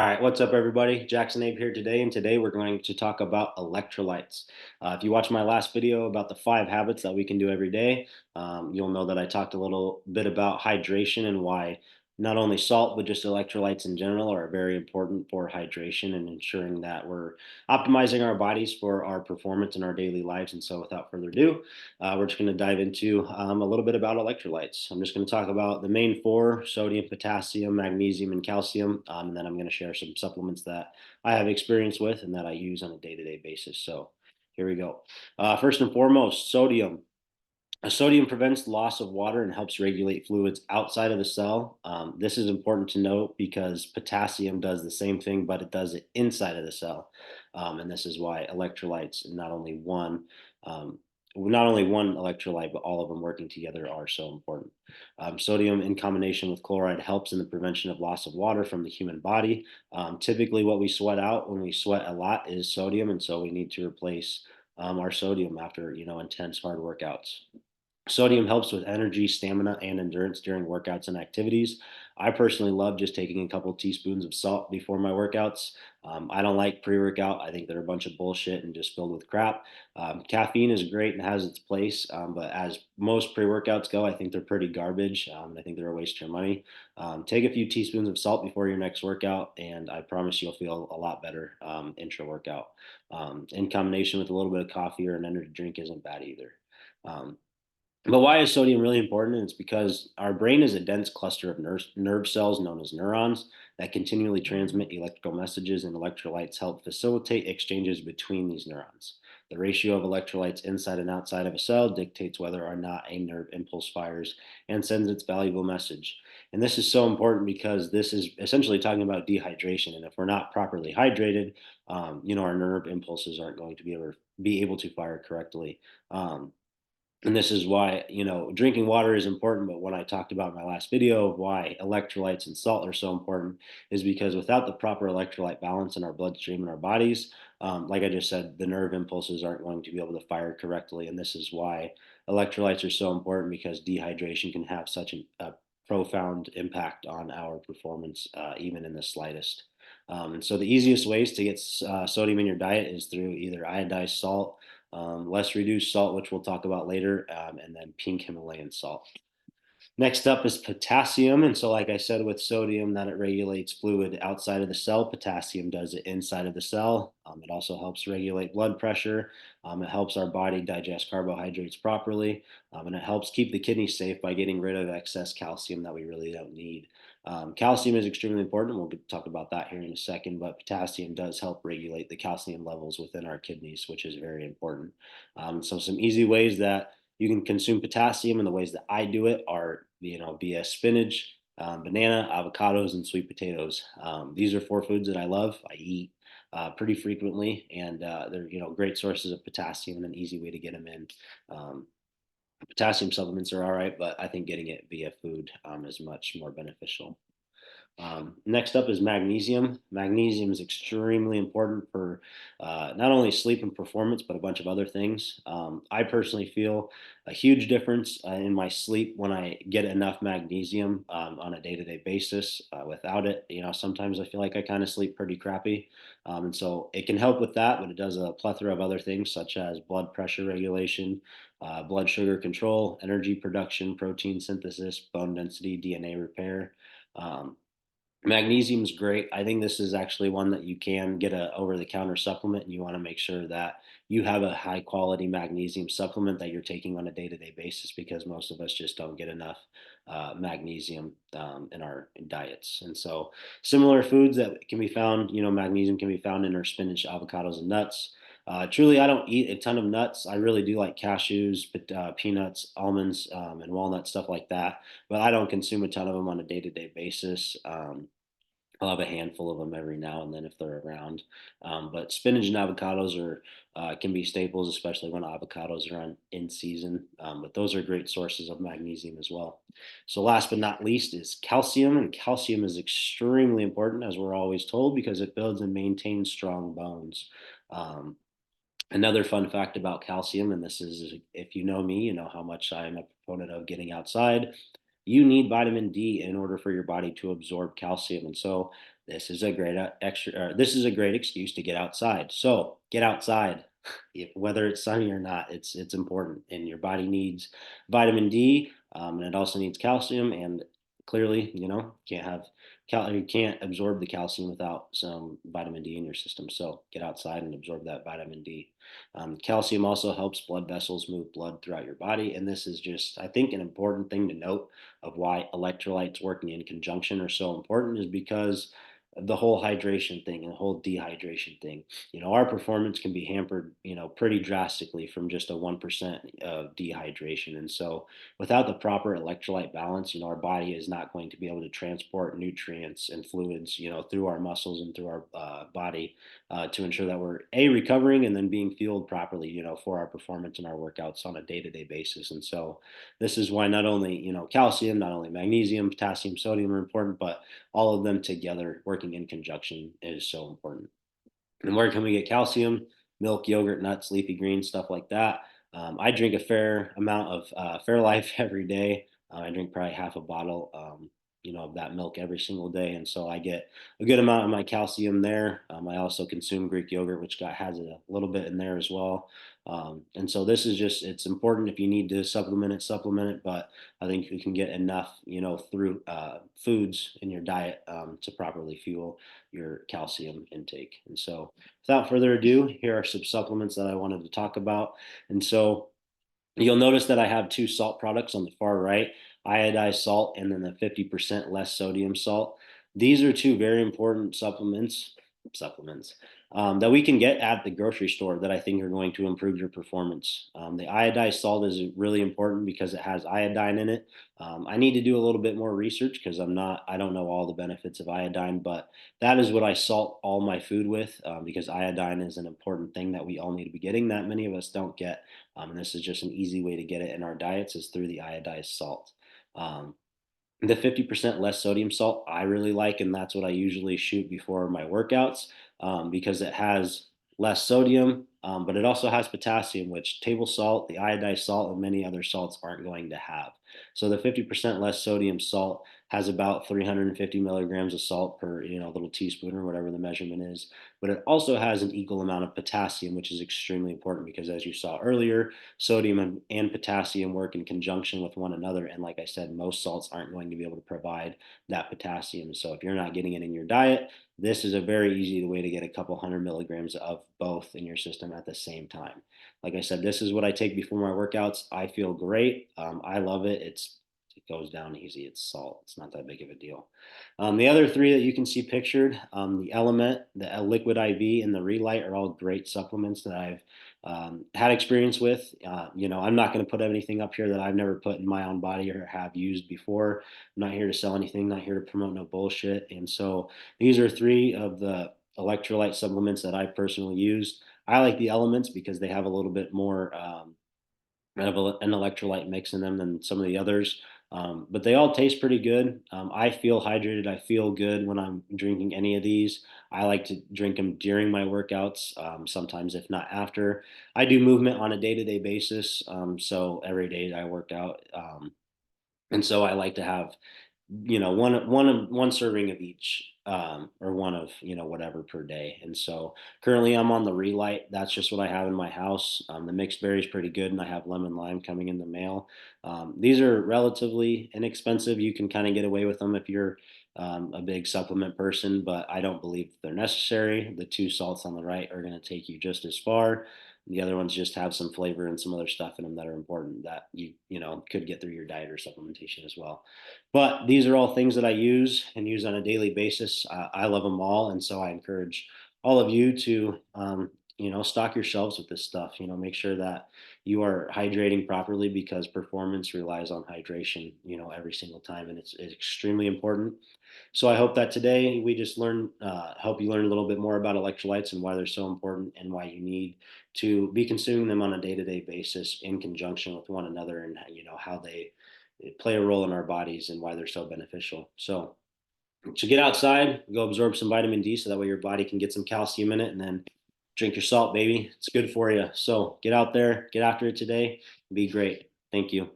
All right, what's up, everybody? Jackson Abe here today, and today we're going to talk about electrolytes. If you watched my last video about the 5 habits that we can do every day, you'll know that I talked a little bit about hydration and why not only salt, but just electrolytes in general are very important for hydration and ensuring that we're optimizing our bodies for our performance in our daily lives. And so, without further ado, we're just going to dive into a little bit about electrolytes. I'm just going to talk about the main four: sodium, potassium, magnesium, and calcium. And then I'm going to share some supplements that I have experience with and that I use on a day to day basis. So here we go. First and foremost, sodium. Sodium prevents loss of water and helps regulate fluids outside of the cell. This is important to note because potassium does the same thing, but it does it inside of the cell. And this is why electrolytes, um, not only one electrolyte, but all of them working together are so important. Sodium in combination with chloride helps in the prevention of loss of water from the human body. Typically, what we sweat out when we sweat a lot is sodium, and so we need to replace our sodium after intense hard workouts. Sodium helps with energy, stamina, and endurance during workouts and activities. I personally love just taking a couple teaspoons of salt before my workouts. I don't like pre workout. I think they're a bunch of bullshit and just filled with crap. Caffeine is great and has its place, but as most pre workouts go, I think they're pretty garbage. I think they're a waste of your money. Take a few teaspoons of salt before your next workout, and I promise you'll feel a lot better intra workout. In combination with a little bit of coffee or an energy drink isn't bad either. Um, but why is sodium really important? It's because our brain is a dense cluster of nerve cells known as neurons that continually transmit electrical messages, and electrolytes help facilitate exchanges between these neurons. The ratio of electrolytes inside and outside of a cell dictates whether or not a nerve impulse fires and sends its valuable message. And this is so important because this is essentially talking about dehydration. And if we're not properly hydrated, our nerve impulses aren't going to be able to fire correctly. Um, and this is why, drinking water is important. But when I talked about in my last video of why electrolytes and salt are so important, is because without the proper electrolyte balance in our bloodstream and our bodies, like I just said, the nerve impulses aren't going to be able to fire correctly. And this is why electrolytes are so important because dehydration can have such a profound impact on our performance, even in the slightest. And so the easiest ways to get sodium in your diet is through either iodized salt, less reduced salt, which we'll talk about later, and then pink Himalayan salt. Next up is potassium. And so, like I said, with sodium, that it regulates fluid outside of the cell, potassium does it inside of the cell. It also helps regulate blood pressure. It helps our body digest carbohydrates properly. And it helps keep the kidneys safe by getting rid of excess calcium that we really don't need. Calcium is extremely important. We'll talk about that here in a second, but potassium does help regulate the calcium levels within our kidneys, which is very important. So, some easy ways that you can consume potassium, and the ways that I do it are, via spinach, banana, avocados, and sweet potatoes. These are four foods that I love. I eat pretty frequently, and they're great sources of potassium and an easy way to get them in. Um, Potassium supplements are all right, but I think getting it via food is much more beneficial. Next up is magnesium. Magnesium is extremely important for not only sleep and performance, but a bunch of other things. I personally feel a huge difference in my sleep when I get enough magnesium on a day-to-day basis. Without it, sometimes I feel like I kind of sleep pretty crappy, and so it can help with that. But it does a plethora of other things, such as blood pressure regulation, blood sugar control, energy production, protein synthesis, bone density, DNA repair. Um, Magnesium is great. I think this is actually one that you can get a over the counter supplement, and you want to make sure that you have a high quality magnesium supplement that you're taking on a day to day basis because most of us just don't get enough magnesium in our diets. And so, similar foods that can be found, magnesium can be found in our spinach, avocados, and nuts. Truly, I don't eat a ton of nuts. I really do like cashews, but, peanuts, almonds, and walnuts, stuff like that. But I don't consume a ton of them on a day to day basis. I'll have a handful of them every now and then if they're around. But spinach and avocados are can be staples, especially when avocados are on in season. But those are great sources of magnesium as well. So last but not least is calcium, and calcium is extremely important, as we're always told, because it builds and maintains strong bones. Um, Another fun fact about calcium, and this is if you know me, you know how much I'm a proponent of getting outside. You need vitamin D in order for your body to absorb calcium. And so This is a great excuse to get outside. So get outside, whether it's sunny or not. It's important, and your body needs vitamin D, and it also needs calcium. And clearly, you can't absorb the calcium without some vitamin D in your system. So get outside and absorb that vitamin D. Calcium also helps blood vessels move blood throughout your body, and this is just, I think, an important thing to note of why electrolytes working in conjunction are so important is because the whole hydration thing and the whole dehydration thing. Our performance can be hampered, pretty drastically from just a 1% of dehydration. And so without the proper electrolyte balance, our body is not going to be able to transport nutrients and fluids, through our muscles and through our body, to ensure that we're recovering and then being fueled properly, for our performance and our workouts on a day-to-day basis. And so this is why not only, calcium, not only magnesium, potassium, sodium are important, but all of them together working in conjunction is so important. And where can we get calcium? Milk, yogurt, nuts, leafy greens, stuff like that. I drink a fair amount of Fairlife every day. I drink probably half a bottle, of that milk every single day, and so I get a good amount of my calcium there. I also consume Greek yogurt, which has a little bit in there as well. And so this is just, it's important. If you need to supplement it, but I think you can get enough, through foods in your diet, to properly fuel your calcium intake. And so without further ado, here are some supplements that I wanted to talk about. And so you'll notice that I have two salt products on the far right, iodized salt and then the 50% less sodium salt. These are two very important supplements that we can get at the grocery store that I think are going to improve your performance. The iodized salt is really important because it has iodine in it. I need to do a little bit more research because I don't know all the benefits of iodine, but that is what I salt all my food with, because iodine is an important thing that we all need to be getting that many of us don't get. And this is just an easy way to get it in our diets is through the iodized salt. Um, the 50% less sodium salt I really like, and that's what I usually shoot before my workouts, because it has less sodium, but it also has potassium, which table salt, the iodized salt, and many other salts aren't going to have. So the 50% less sodium salt has about 350 milligrams of salt per little teaspoon or whatever the measurement is, but it also has an equal amount of potassium, which is extremely important because, as you saw earlier, sodium and potassium work in conjunction with one another. And like I said, most salts aren't going to be able to provide that potassium. So if you're not getting it in your diet, this is a very easy way to get a couple hundred milligrams of both in your system at the same time. Like I said, this is what I take before my workouts. I feel great. I love it. It goes down easy. It's salt. It's not that big of a deal. The other three that you can see pictured, the Element, the Liquid IV, and the Relight are all great supplements that I've had experience with. I'm not going to put anything up here that I've never put in my own body or have used before. I'm not here to sell anything, not here to promote no bullshit. And so these are three of the electrolyte supplements that I personally use. I like the Elements because they have a little bit more an electrolyte mix in them than some of the others. But they all taste pretty good. I feel hydrated. I feel good when I'm drinking any of these. I like to drink them during my workouts, sometimes, if not after. I do movement on a day to day basis. So every day I work out. And so I like to have one serving of each, or one of whatever per day. And so currently I'm on the Relight. That's just what I have in my house. The mixed berry is pretty good, and I have lemon lime coming in the mail. These are relatively inexpensive. You can kind of get away with them if you're a big supplement person, but I don't believe they're necessary. The two salts on the right are going to take you just as far. The other ones just have some flavor and some other stuff in them that are important that you could get through your diet or supplementation as well. But these are all things that I use and use on a daily basis. I love them all, and so I encourage all of you to, stock your shelves with this stuff. Make sure that you are hydrating properly because performance relies on hydration. Every single time, and it's extremely important. So I hope that today we just help you learn a little bit more about electrolytes and why they're so important and why you need to be consuming them on a day-to-day basis in conjunction with one another, and how they play a role in our bodies and why they're so beneficial. So get outside, go absorb some vitamin D so that way your body can get some calcium in it, and then drink your salt, baby. It's good for you. So get out there, get after it today. Be great. Thank you.